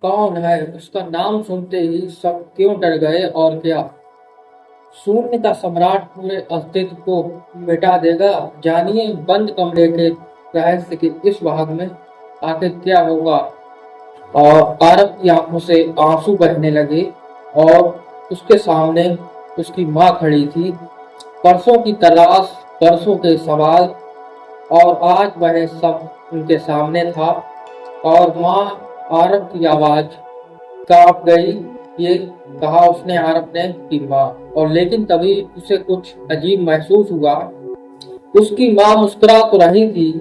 कौन है? उसका नाम सुनते ही सब क्यों डर गए? और क्या शून्य का सम्राट पूरे अस्तित्व को मिटा देगा? जानिए बंद कमरे के रहस्य के इस भाग में आखिर क्या होगा। और आरब की आंखों से आंसू बहने लगे और उसके सामने उसकी माँ खड़ी थी। परसों की तलाश, परसों के सवाल, और आज वह सब उनके सामने था। और माँ, आरब की आवाज कांप गई। ये कहा उसने, आरब ने, कि माँ। और लेकिन तभी उसे कुछ अजीब महसूस हुआ। उसकी माँ मुस्कुरा तो रही थी,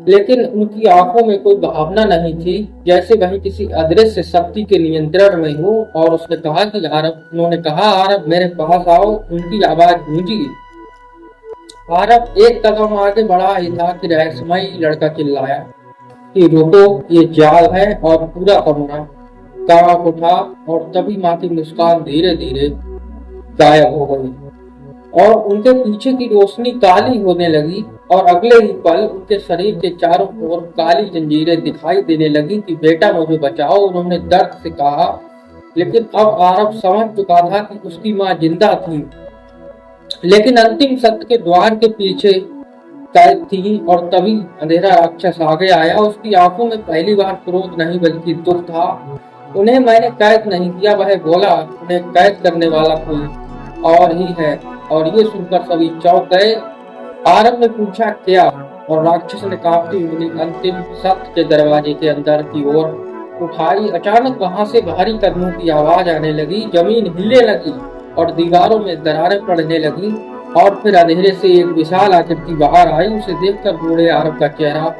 लेकिन उनकी आंखों में कोई भावना नहीं थी, जैसे वही किसी अदृश्य शक्ति के नियंत्रण में हो। और उसने कहा कि आरब, उन्होंने कहा, आरब मेरे पास आओ। उनकी आवाज गूंजी। आरब एक कदम आगे बढ़ा ही था कि रहस्यमयी लड़का चिल्लाया कि रुको, ये जाल है। और पूरा कमरा कांप उठा। और तभी माँ की मुस्कान धीरे धीरे गायब हो गई और उनके पीछे की रोशनी काली होने लगी। और अगले ही पल उनके शरीर के चारों ओर काली जंजीरें दिखाई देने लगी कि बेटा मुझे बचाओ, उन्होंने दर्द से कहा। लेकिन अब आरब समझ चुका था कि उसकी माँ जिंदा थी, लेकिन अंतिम सत्य के द्वार के पीछे कैद थी। और तभी अंधेरा राक्षस आगे आया। उसकी आंखों में पहली बार क्रोध नहीं बल्कि दुख था। उन्हें मैंने कैद नहीं किया, वह बोला। उन्हें कैद करने वाला कोई और ही है। और ये सुनकर सभी चौंक गए। आरब ने पूछा, क्या? और राक्षस ने कांपती उंगली अंतिम सत्य के दरवाजे के अंदर की ओर उठाई। अचानक वहां से भारी कदमों की आवाज आने लगी, जमीन हिलने लगी और दीवारों में दरारें पड़ने लगी। और फिर अंधेरे से एक विशाल आकृति बाहर आई। उसे देखकर बूढ़े आरब का चेहरा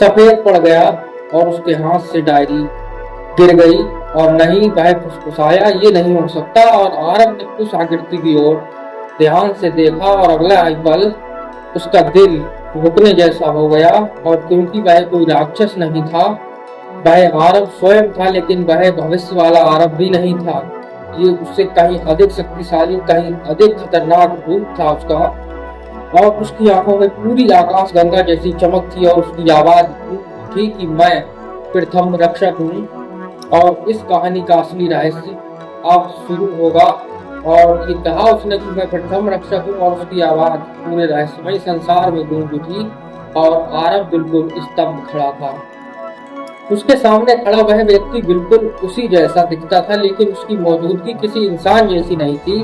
सफेद पड़ गया और उसके हाथ से डायरी गिर गई। और नहीं, वह फुसफुसाया, ये नहीं हो सकता। और आरब ने उस आकृति की ओर ध्यान से देखा और अगला ही पल उसका दिल रुकने जैसा हो गया। और क्योंकि वह कोई राक्षस नहीं था, वह आरब स्वयं था। लेकिन वह भविष्य वाला आरब भी नहीं था। ये उससे कहीं अधिक शक्तिशाली, कहीं अधिक खतरनाक रूप था उसका। और उसकी आंखों में पूरी आकाश गंगा जैसी चमक थी। और उसकी आवाज थी कि मैं प्रथम रक्षक हूँ। और इस कहानी का असली रहस्य अब शुरू होगा। और ये कहा उसने कि मैं प्रथम रक्षक हूँ। और उसकी आवाज पूरे रहस्यमय संसार में गूंज उठी। और आरब बिल्कुल स्तब्ध खड़ा था। उसके सामने खड़ा वह व्यक्ति बिल्कुल उसी जैसा दिखता था, लेकिन उसकी मौजूदगी किसी इंसान जैसी नहीं थी।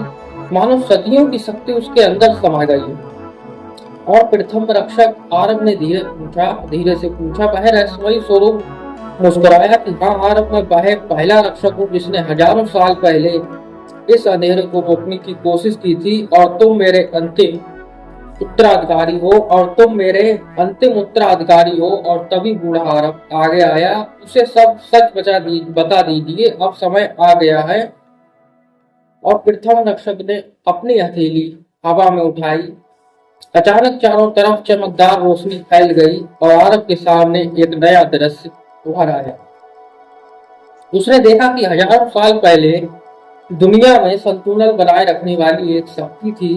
मानो सदियों की शक्ति उसके अंदर समा गई। और प्रथम रक्षक? आरब ने धीरे से पूछा। वह रहस्यमयी स्वरूप मुस्कुराया कि हाँ आरब, मैं वह पहला रक्षक हूँ जिसने हजारों साल पहले इस अंधेरे को रोकने की कोशिश की थी। और तुम मेरे अंतिम उत्तराधिकारी हो। और तभी बूढ़ा अरब आगे आया। उसे सब सच बता दीजिए, अब समय आ गया है। और प्रथम रक्षक ने अपनी हथेली हवा में उठाई। अचानक चारों तरफ चमकदार रोशनी फैल गई और अरब के सामने एक नया दृश्य उभर आया। उसने देखा कि हजारों साल पहले दुनिया में संतुलन बनाए रखने वाली एक शक्ति थी,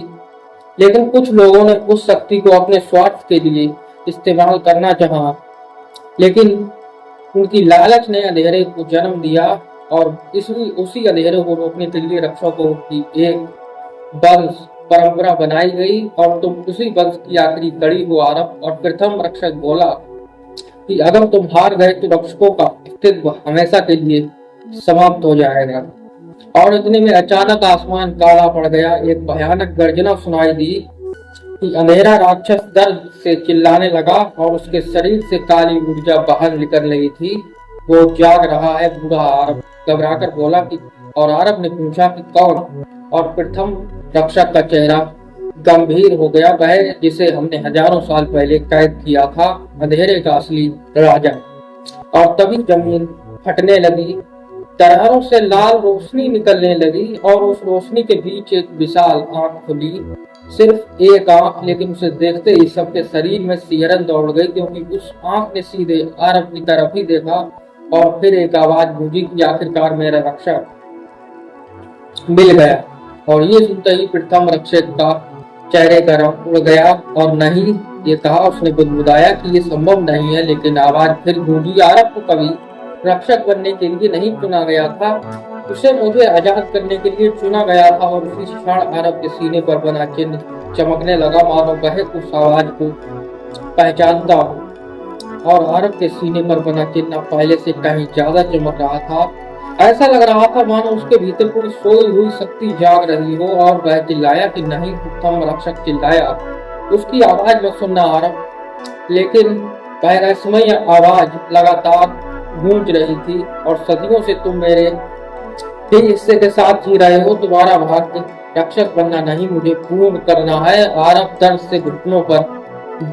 लेकिन कुछ लोगों ने उस शक्ति को अपने स्वार्थ के लिए इस्तेमाल करना चाहा। लेकिन उनकी लालच ने अंधेरे को जन्म दिया। और उसी अंधेरे को रोकने के लिए रक्षकों की एक वंश परंपरा बनाई गई। और तुम उसी वंश की आखिरी कड़ी हो आरब। और प्रथम रक्षक बोला कि अगर तुम हार गए तो रक्षकों का अस्तित्व हमेशा के लिए समाप्त हो जाएगा। और इतने में अचानक आसमान काला पड़ गया। एक भयानक गर्जना सुनाई दी कि अंधेरा राक्षस दर्द से चिल्लाने लगा और उसके शरीर से काली ऊर्जा बाहर निकल रही थी। वो जाग रहा है, बूढ़ा आरब घबराकर बोला कि। और आरब ने पूछा कि कौन? और प्रथम रक्षक का चेहरा गंभीर हो गया। वह जिसे हमने हजारों साल पहले कैद किया था, अंधेरे का असली राजा। और तभी जमीन फटने लगी, दरारों से लाल रोशनी निकलने लगी और उस रोशनी के बीच एक विशाल आंख खुली। सिर्फ एक आंख, लेकिन उसे देखते ही सबके शरीर में सिहरन दौड़ गई, क्योंकि उस आंख ने सीधे आरब की तरफ ही देखा। और फिर एक आवाज गूंजी कि आखिरकार मेरा रक्षक मिल गया। और ये सुनते ही प्रथम रक्षक का चेहरे का रंग उड़ गया। और नहीं, ये कहा उसने, बुदबुदाया कि ये संभव नहीं है। लेकिन आवाज फिर गूंजी, आरब को कभी रक्षक बनने के लिए नहीं चुना गया था, उसे मुझे आजाद करने के लिए चुना गया था। और उसी क्षण अरब के सीने पर बना चिन्ह चमकने लगा, मानो वह उस आवाज को पहचानता हो। और अरब के सीने पर बना चिन्ह पहले से कहीं ज्यादा चमक रहा था। ऐसा लग रहा था मानो उसके भीतर कोई सोई हुई शक्ति जाग रही हो। और वह चिल्लाया कि नहीं, प्रथम रक्षक चिल्लाया। उसकी आवाज में सुनना अरब, लेकिन वह रहस्यमय आवाज लगातार गूंज रही थी। और सदियों से तुम मेरे ही हिस्से के साथ जी रहे हो, तुम्हारा भाग्य रक्षक बनना नहीं, मुझे पूर्ण करना है। अरब दर्द से घुटनों पर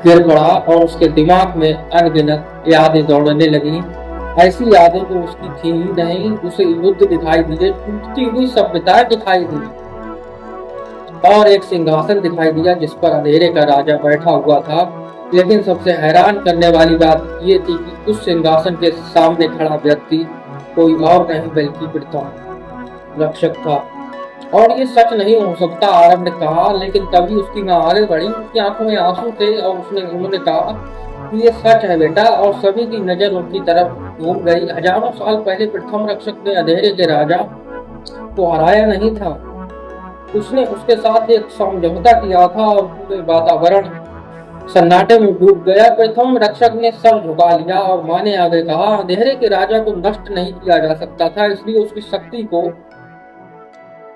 गिर पड़ा और उसके दिमाग में अनगिनत यादें दौड़ने लगी। ऐसी यादें तो उसकी थी ही नहीं, उसे युद्ध दिखाई दिए, टूटती हुई सभ्यताएं दिखाई दी और एक सिंहासन दिखाई दिया जिस पर अंधेरे का राजा बैठा हुआ था। लेकिन सबसे हैरान करने वाली बात ये थी कि उस सिंहासन के सामने खड़ा व्यक्ति कोई और नहीं बल्कि प्रथम रक्षक था। और ये सच नहीं हो सकता, आरब ने कहा। लेकिन तभी उसकी माँ आगे बढ़ी, उसकी आंखों में आंसू थे और उन्होंने कहा कि ये सच है बेटा। और सभी की नजर उनकी तरफ घूम गई। हजारों साल पहले प्रथम रक्षक ने अंधेरे के राजा को हराया नहीं था, उसने उसके साथ एक समझौता किया था और पूरे वातावरण सन्नाटे में डूब गया। प्रथम रक्षक ने सर झुका लिया और माँ ने आगे कहा, अंधेरे के राजा को नष्ट नहीं किया जा सकता था, इसलिए उसकी शक्ति को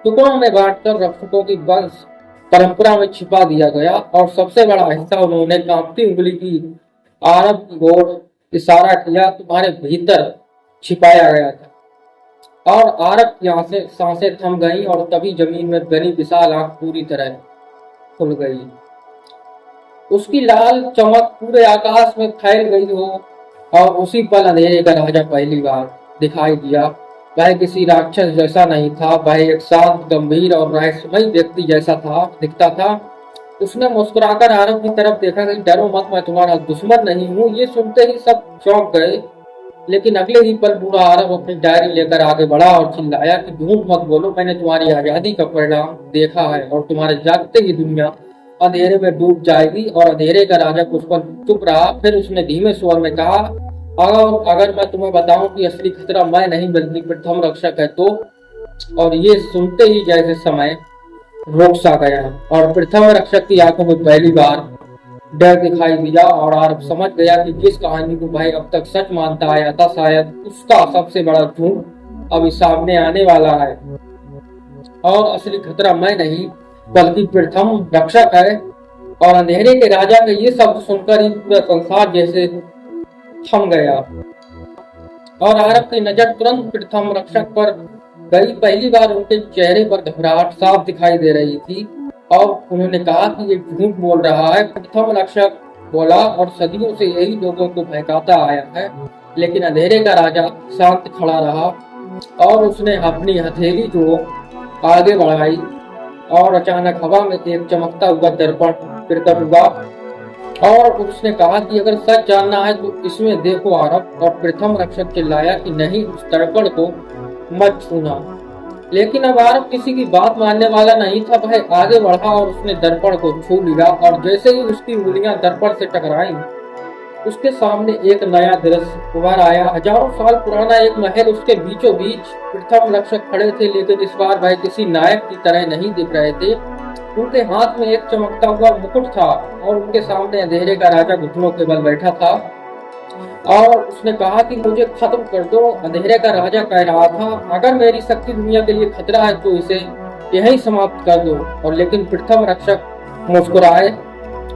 टुकड़ों में बांटकर रक्षकों की वंश परंपरा में छिपा दिया गया। और सबसे बड़ा हिस्सा उन्होंने कांपती उंगली की आरब की ओर इशारा किया, तुम्हारे भीतर छिपाया गया था। और आरब की सांसें थम गईं और तभी जमीन में बनी विशाल आंख पूरी तरह खुल गई। उसकी लाल चमक पूरे आकाश में फैल गई हो। और उसी पल अंधेरे का राजा पहली बार दिखाई दिया। वह किसी राक्षस जैसा नहीं था, वह एक शांत, गंभीर और रहस्यमय व्यक्ति जैसा दिखता था। उसने मुस्कुराकर आरब की तरफ देखा कि डरो मत, मैं तुम्हारा दुश्मन नहीं हूँ। ये सुनते ही सब चौंक गए। लेकिन अगले ही पल बूढ़ा अरब अपनी डायरी लेकर आगे बढ़ा और चिल्लाया कि झूठ मत बोलो, मैंने तुम्हारी आजादी का परिणाम देखा है और तुम्हारे जागते ही दुनिया अंधेरे में डूब जाएगी। और अंधेरे का राजा कुछ पल चुप रहा, फिर उसने धीमे स्वर में कहा, अगर मैं तुम्हें बताऊं कि असली खतरा मैं नहीं बल्कि प्रथम रक्षक है तो। और ये सुनते ही जैसे समय रुक सा गया और प्रथम रक्षक की आंखों में पहली बार डर दिखाई दिया। और आरब समझ गया कि जिस कहानी को भाई अब तक सच मानता आया था, शायद उसका सबसे बड़ा झूठ अभी सामने आने वाला है। और असली खतरा मैं नहीं बल्कि प्रथम रक्षक है। और अंधेरे के राजा के ये शब्द सुनकर ही पूरा संसार जैसे थम गया और आरब की नजर तुरंत प्रथम रक्षक पर गई। पहली बार उनके चेहरे पर घबराहट साफ दिखाई दे रही थी और उन्होंने कहा कि ये झूठ बोल रहा है। प्रथम रक्षक बोला, और सदियों से यही लोगों को बहकाता आया है। लेकिन अंधेरे का राजा शांत खड़ा रहा और उसने अपनी हथेली को आगे बढ़ाई और अचानक हवा में एक चमकता हुआ दर्पण प्रकट हुआ। और उसने कहा कि अगर सच जानना है तो इसमें देखो आरब। और प्रथम रक्षक चिल्लाया कि नहीं, उस दर्पण को मत छूना। लेकिन अब आरब किसी की बात मानने वाला नहीं था। वह आगे बढ़ा और उसने दर्पण को छू लिया और जैसे ही उसकी उंगलियां दर्पण से टकराईं, उसके सामने एक नया दृश्य उभर आया। हजारों साल पुराना एक महल, उसके बीचों बीच प्रथम रक्षक खड़े थे। लेकिन इस बार वह किसी नायक की तरह नहीं दिख रहे थे। उनके हाथ में एक चमकता हुआ मुकुट था और उनके सामने अंधेरे का राजा घुटनों के बल बैठा था। और उसने कहा कि मुझे खत्म कर दो। अंधेरे का राजा कह रहा था, अगर मेरी शक्ति दुनिया के लिए खतरा है तो इसे यहीं समाप्त कर दो। और लेकिन प्रथम रक्षक मुस्कुराए।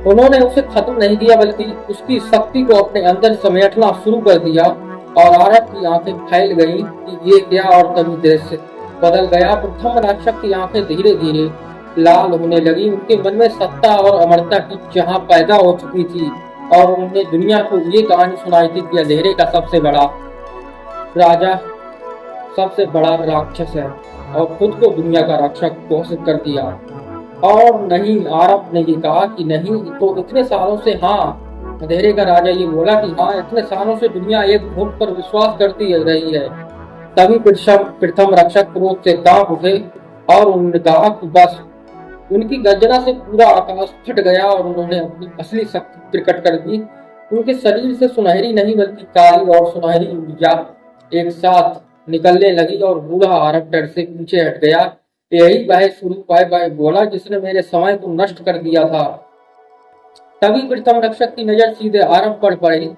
उन्होंने उसे खत्म नहीं किया बल्कि उसकी शक्ति को अपने अंदर समेटना शुरू कर दिया। और आरब की आंखें फैल गईं कि ये क्या, और तभी दृश्य बदल गया। प्रथम रक्षक की आंखें धीरे धीरे लाल होने लगी। उनके मन में सत्ता और अमरता की चाह पैदा हो चुकी थी और उन्होंने दुनिया को ये कहानी सुनाई थी कि अंधेरे का सबसे बड़ा राजा सबसे बड़ा राक्षस है और खुद को दुनिया का रक्षक घोषित कर दिया। और नहीं, आरब ने ये कहा कि नहीं, तो इतने सालों से, हाँ, अंधेरे का राजा ये बोला कि हाँ, इतने सालों से दुनिया एक झूठ पर विश्वास करती रही है। तभी प्रथम रक्षक क्रोध से कांप उठे और उन्होंने कहा कि बस। उनकी गर्जना से पूरा आकाश फट गया और उन्होंने अपनी असली शक्ति प्रकट कर दी। उनके शरीर से सुनहरी नहीं बल्कि काली और सुनहरी ऊर्जा एक साथ निकलने लगी और बूढ़ा अरब डर से पीछे हट गया। यही वह शुरू वह बोला जिसने मेरे समय को नष्ट कर दिया था। तभी प्रथम रक्षक की नजर सीधे आरब पर पड़ी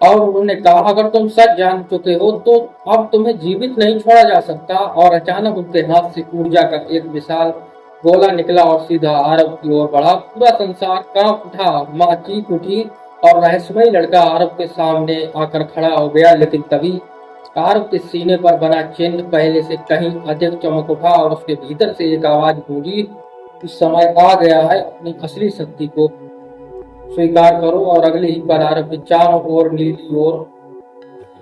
और उन्होंने कहा, अगर तुम सच जान चुके हो तो अब तुम्हें जीवित नहीं छोड़ा जा सकता। और अचानक उनके हाथ से ऊर्जा का एक विशाल गोला निकला और सीधा आरब की ओर बढ़ा। पूरा संसार कांप उठा, माँ चीख उठी और रहस्यमय लड़का आरब के सामने आकर खड़ा हो गया। लेकिन तभी आरब के सीने पर बना चिन्ह पहले से कहीं अधिक चमक उठा और उसके भीतर से एक आवाज गूंजी, इस समय आ गया है, अपनी असली शक्ति को स्वीकार करो। और अगले ही पल आरब के चारों ओर नीली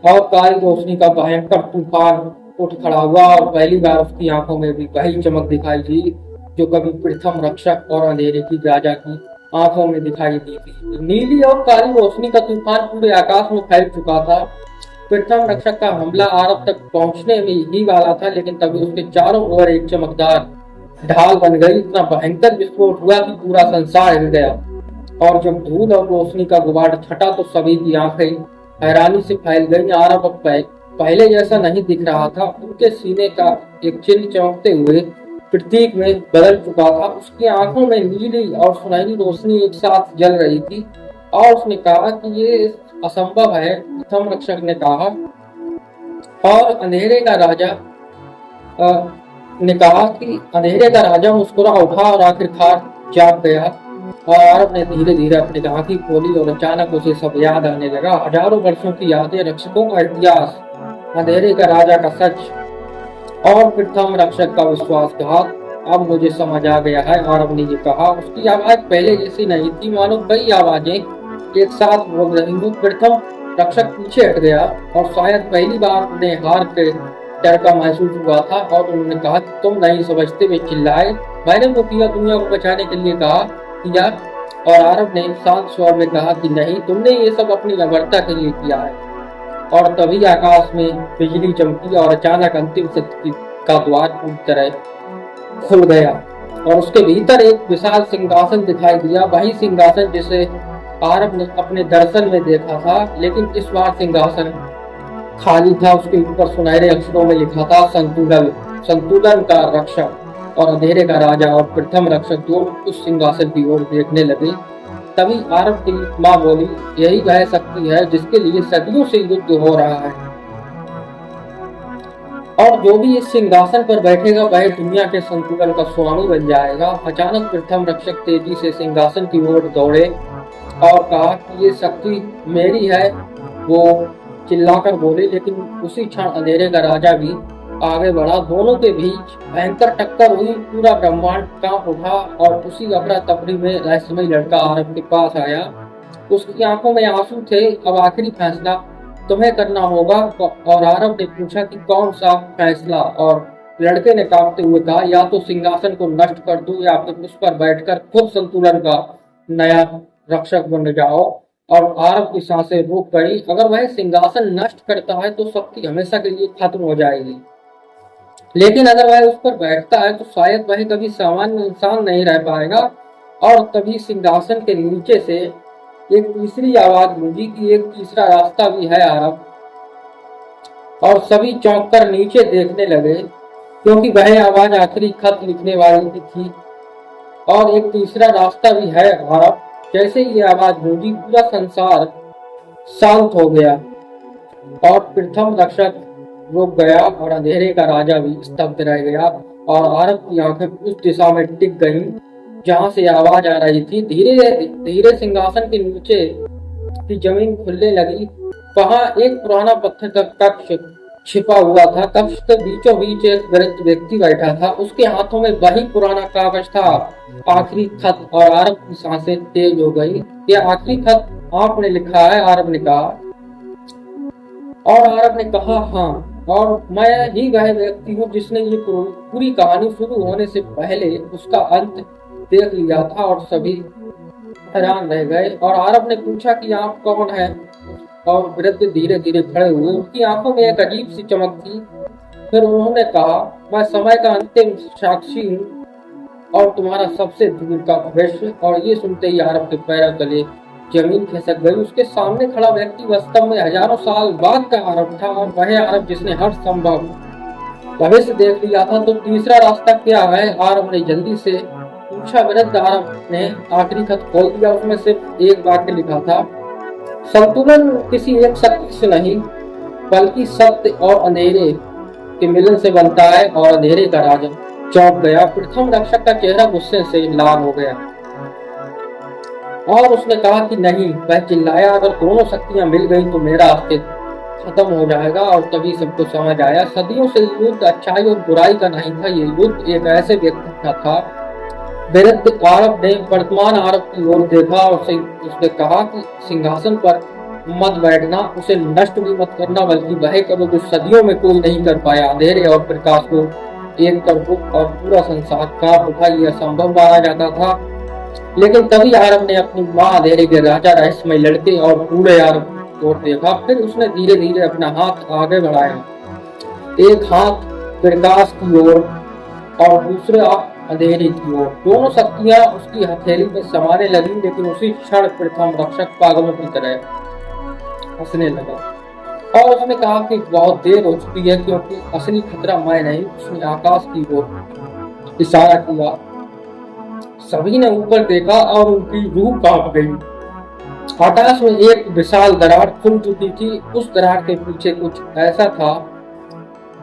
और काली रोशनी का भयंकर तूफान उठ खड़ा हुआ और पहली बार उसकी आंखों में भी वही चमक दिखाई दी जो कभी प्रथम रक्षक और अंधेरे की राजा की आंखों में दिखाई दी थी। नीली और काली रोशनी का तूफान पूरे आकाश में फैल चुका था। प्रथम रक्षक का हमला आरब तक पहुंचने में ही वाला था, लेकिन तभी उसके चारों ओर एक चमकदार ढाल बन गई। इतना भयंकर विस्फोट हुआ कि पूरा संसार हिल गया और जब धूल और रोशनी का गुबार छटा तो सभी की आंखें हैरानी से फैल गई। आरब अब पहले जैसा नहीं दिख रहा था। उनके सीने का एक चिन्ह चमकते हुए प्रतीक में बदल चुका था। उसकी आंखों में नीली और सुनहरी रोशनी एक साथ जल रही थी और उसने कहा कि ये असंभव है। प्रथम रक्षक ने कहा और अंधेरे का राजा मुस्कुरा उठा और आखिरकार जाग गया। और आरब ने धीरे धीरे अपनी आंखें खोली और अचानक उसे सब याद आने लगा। हजारों वर्षों की यादें, रक्षकों का इतिहास, अंधेरे का राजा का सच और प्रथम रक्षक का विश्वासघात। अब मुझे समझ आ गया है, आरब ने ये कहा। उसकी आवाज पहले जैसी नहीं थी, मानो कई आवाजें एक साथ बोल रही हूँ। प्रथम रक्षक पीछे हट गया और शायद पहली बार उन्हें हार के डर का महसूस हुआ था और उन्होंने कहा, तुम नहीं समझते। वे चिल्लाए, मैंने वो किया दुनिया को बचाने के लिए किया। और आरब ने शांत स्वर में कहा कि नहीं, तुमने ये सब अपनी अमरता के लिए किया है। और तभी आकाश में बिजली चमकी और अचानक अंतिम सत्य का द्वार पूरी तरह खुल गया और उसके भीतर एक विशाल सिंहासन दिखाई दिया। वही सिंहासन जिसे आरब ने अपने दर्शन में देखा था, लेकिन इस बार सिंहासन खाली था। उसके ऊपर सुनहरे अक्षरों में लिखा था, संतुलन का रक्षक। और अंधेरे का राजा और प्रथम रक्षक दोनों उस सिंहासन की ओर देखने लगे। तभी आरब की माँ बोली, यही वह शक्ति है जिसके लिए सदियों से युद्ध हो रहा है और जो भी इस सिंहासन पर बैठेगा वह दुनिया के संतुलन का स्वामी बन जाएगा। अचानक प्रथम रक्षक तेजी से सिंहासन की ओर दौड़े और कहा कि ये शक्ति मेरी है, वो चिल्लाकर बोले। लेकिन उसी क्षण अंधेरे का राजा भी आगे बढ़ा। दोनों के बीच भयंकर टक्कर हुई, पूरा ब्रह्मांड कांप उठा और उसी अफरा तफरी में रहस्यमय लड़का आरब के पास आया। उसकी आंखों में आंसू थे। अब आखिरी फैसला तुम्हें करना होगा। और आरब ने पूछा कि कौन सा फैसला? और लड़के ने कांपते हुए कहा, या तो सिंहासन को नष्ट कर दो या फिर उस पर बैठकर खुद संतुलन का नया रक्षक बन जाओ। और आरब की सांसें रुक गई। अगर वह सिंहासन नष्ट करता है तो शक्ति हमेशा के लिए खत्म हो जाएगी, लेकिन अगर वह उस पर बैठता है तो शायद वह कभी सामान्य इंसान नहीं रह पाएगा। और तभी सिंहासन के नीचे से एक तीसरी आवाज गूंजी कि एक तीसरा रास्ता भी है आरब। और सभी चौंक कर नीचे देखने लगे क्योंकि वह आवाज आखिरी खत लिखने वाली थी। और एक तीसरा रास्ता भी है आरब। जैसे ये आवाज गूंजी पूरा संसार शांत हो गया और प्रथम रक्षक रुक गया और अंधेरे का राजा भी स्तब्ध रह गया। और आरब की आंखें उस दिशा में टिक गईं जहां से आवाज आ रही थी। धीरे धीरे सिंहासन के नीचे की जमीन खुलने लगी। वहां एक पुराना पत्थर का कक्ष छिपा हुआ था। कक्ष के बीचों बीच एक वृद्ध व्यक्ति बैठा था। उसके हाथों में वही पुराना कागज था, आखिरी खत। और आरब की सांसें तेज हो गई। यह आखिरी खत आपने लिखा है? आरब ने कहा। और आरब ने कहा, हाँ, और मैं ही वह व्यक्ति हूँ जिसने ये पूरी कहानी शुरू होने से पहले उसका अंत देख लिया था। और सभी हैरान रह गए। और आरब ने पूछा कि आप कौन हैं? और वृद्ध धीरे धीरे खड़े हुए। उनकी आंखों में एक अजीब सी चमक थी। फिर उन्होंने कहा, मैं समय का अंतिम साक्षी हूँ और तुम्हारा सबसे दूर का भविष्य। और ये सुनते ही आरब के पैरों तले जमीन खिसक गई। उसके सामने खड़ा व्यक्ति वास्तव में हजारों साल बाद का अरब था, और वह अरब जिसने हर संभव भविष्य देख लिया था। तो तीसरा रास्ता क्या है? अरब ने जल्दी से पूछा। वृद्ध अरब ने आखिरी खत खोल दिया। उसमें सिर्फ एक वाक्य लिखा था, संतुलन किसी एक शक्ति से नहीं बल्कि सत्य और अंधेरे के मिलन से बनता है, और अंधेरे का राजा चौंक गया। प्रथम रक्षक का चेहरा गुस्से से लाल हो गया और उसने कहा कि नहीं। वह चिल्लाया, अगर दोनों शक्तियां मिल गई तो मेरा अस्तित्व खत्म हो जाएगा। और तभी सबको समझ आया, सदियों से युद्ध अच्छाई और बुराई का नहीं था, ये युद्ध एक ऐसे व्यक्ति का था। वृद्ध अरब ने वर्तमान अरब की ओर देखा और उसने कहा कि सिंहासन पर मत बैठना, उसे नष्ट भी मत करना, बल्कि वह करो जो सदियों में कोई नहीं कर पाया, अंधेरे और प्रकाश को एक कर दो और पूरा संसार कांप उठा। यह असंभव माना जाता था, लेकिन तभी अरब ने अपनी माँ अंधेरे के राजा रहस्यमय लड़के और पूरे अरब की ओर देखा। फिर उसने धीरे धीरे अपना हाथ आगे बढ़ाया, एक हाथ प्रकाश की ओर और दूसरा अंधेरे की ओर। दोनों शक्तियां उसकी हथेली में समाने लगी, लेकिन उसी क्षण प्रथम रक्षक पागलों की तरह हंसने लगा और उसने कहा कि बहुत देर हो चुकी है, क्योंकि असली खतरा मैं नहीं। उसने आकाश की ओर इशारा किया। सभी ने ऊपर देखा और उनकी रूह कांप गई। आकाश में एक विशाल दरार खुल चुकी थी। उस दरार के पीछे कुछ ऐसा था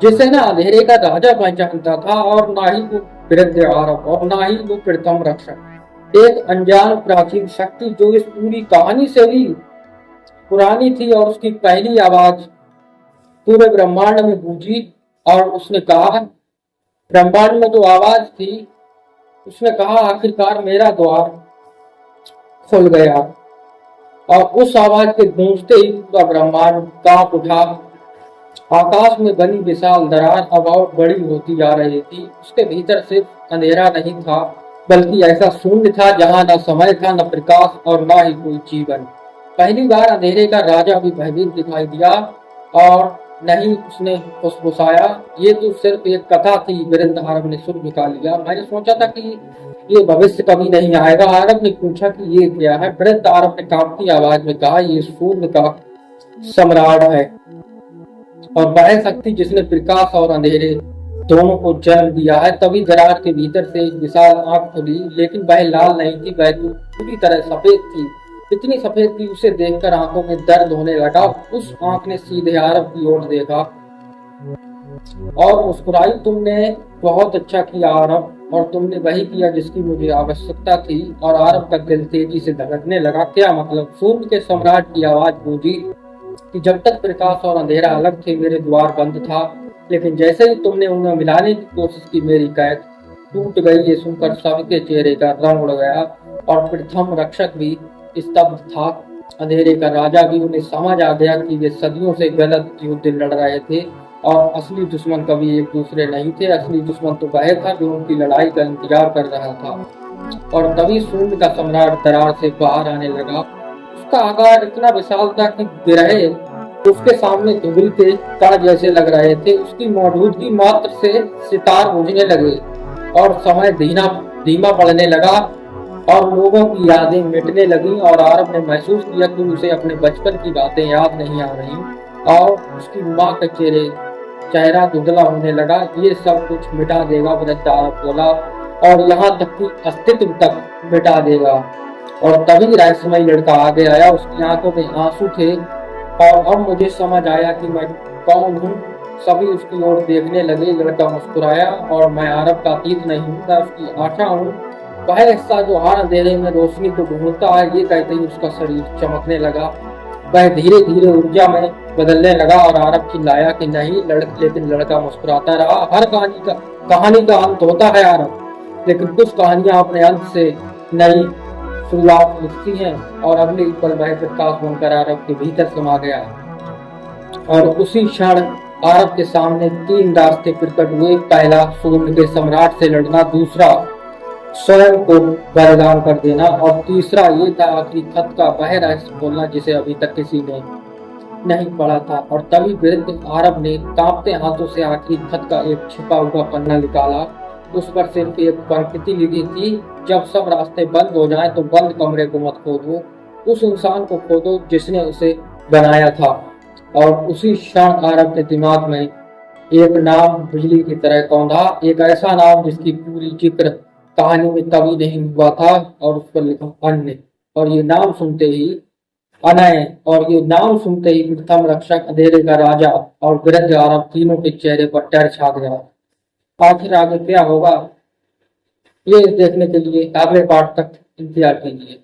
जिसे न अंधेरे का राजा पहचानता था, और ना ही वो वृद्ध अरब, और ना ही वो प्रथम रक्षक। एक अनजान प्राचीन शक्ति जो इस पूरी कहानी से भी पुरानी थी, और उसकी पहली आवाज पूरे ब्रह्मांड में गूंजी। और उसने कहा, ब्रह्मांड में जो आवाज थी, उसने कहा, आखिरकार मेरा द्वार खुल गया। और उस आवाज के गूंजते ही पूरा ब्रह्मांड कांप उठा। आकाश में बनी विशाल दरार अब और बड़ी होती जा रही थी। उसके भीतर सिर्फ अंधेरा नहीं था, बल्कि ऐसा शून्य था जहां न समय था, न प्रकाश, और न ही कोई जीवन। पहली बार अंधेरे का राजा भी भयभीत दिखाई दिया, और नहीं उसने फुसफुसाया, ये तो सिर्फ एक कथा थी। वृद्ध अरब ने सुर झुका लिया। मैंने सोचा था कि ये भविष्य कभी नहीं आएगा। अरब ने पूछा कि ये क्या है? वृद्ध अरब ने कांपती आवाज में कहा, ये शून्य का सम्राट है, और वह शक्ति जिसने प्रकाश और अंधेरे दोनों को जन्म दिया है। तभी दरार के भीतर से एक विशाल आंख खुली, लेकिन वह लाल नहीं थी, वह तो पूरी तरह सफेद थी। इतनी सफेद कि उसे देखकर आंखों में दर्द होने लगा। उस आंख ने सीधे अरब की ओर देखा और मुस्कुराई। तुमने बहुत अच्छा किया अरब, और तुमने वही किया जिसकी मुझे आवश्यकता थी। और अरब का दिल तेजी से धड़कने लगा। क्या मतलब? शून्य के सम्राट की आवाज गूंजी कि जब तक प्रकाश और अंधेरा अलग थे, मेरे द्वार बंद था, लेकिन जैसे ही तुमने उन्हें मिलाने की कोशिश की, मेरी कैद टूट गई। ये सुनकर सबके चेहरे का रंग उड़ गया, और प्रथम रक्षक भी स्तब्ध था। अंधेरे का राजा भी, उन्हें समझ आ गया कि वे सदियों से गलत युद्ध लड़ रहे थे, और असली दुश्मन कभी एक दूसरे नहीं थे। असली दुश्मन तो वह था जो उनकी लड़ाई का इंतजार कर रहा था। और तभी शून्य का सम्राट दरार से बाहर आने लगा। उसका आकार इतना विशाल था कि गिरहे उसके सामने धुबरी के कण जैसे लग रहे थे। उसकी मौजूदगी मात्र से सितार बुझने लगे, और समय धीमा पड़ने लगा, और लोगों की यादें मिटने लगी। और अरब ने महसूस किया कि उसे अपने बचपन की बातें याद नहीं आ रही, और उसकी माँ का चेहरा धुंधला होने लगा। ये सब कुछ मिटा देगा, वृद्ध अरब बोला, और यहाँ तक कि अस्तित्व तक मिटा देगा। और तभी रहस्यमय लड़का आगे आया। उसकी आंखों में आंसू थे, और अब मुझे समझ आया कि मैं कौन हूँ। सभी उसकी ओर देखने लगे। लड़का मुस्कुराया, और मैं अरब का अतीत नहीं हूँ, मैं उसकी आशा हूँ, वह हिस्सा जो हर अंधेरे में रोशनी को ढूंढता है। ये कहते ही उसका शरीर चमकने लगा। वह धीरे धीरे ऊर्जा में बदलने लगा, और अरब चिल्लाया कि नहीं। लेकिन लड़का मुस्कुराता रहा। हर कहानी का अंत होता है अरब, लेकिन कुछ कहानियां अपने अंत से नई शुरुआत लिखती हैं। और अगले पल वह प्रकाश बनकर अरब के भीतर समा गया, और उसी क्षण अरब के सामने 3 रास्ते प्रकट हुए। पहला, शून्य के सम्राट से लड़ना। दूसरा, स्वयं को बलिदान कर देना। और तीसरा ये था आखिरी खत का वह रहस्य खोलना जिसे अभी तक किसी ने नहीं पढ़ा था। और तभी वृद्ध अरब ने कांपते हाथों से आखिरी खत का एक छिपा हुआ पन्ना निकाला। उस पर सिर्फ एक पंक्ति लिखी थी, जब सब रास्ते बंद हो जाएं तो बंद कमरे को मत खोलो। उस इंसान को खोदो जिसने उसे बनाया था। और उसी क्षण आरव के दिमाग में एक नाम बिजली की तरह कौंधा, एक ऐसा नाम जिसकी पूरी जिक्र कहानी में कभी नहीं हुआ था, और उस पर लिखा अन्य। और ये नाम सुनते ही अनय, और ये नाम सुनते ही प्रथम रक्षक, अंधेरे का राजा और वृद्ध आरव तीनों के चेहरे पर डर छा गया। आखिर आगे क्या होगा ये देखने के लिए अगले पार्ट तक इंतजार कीजिए।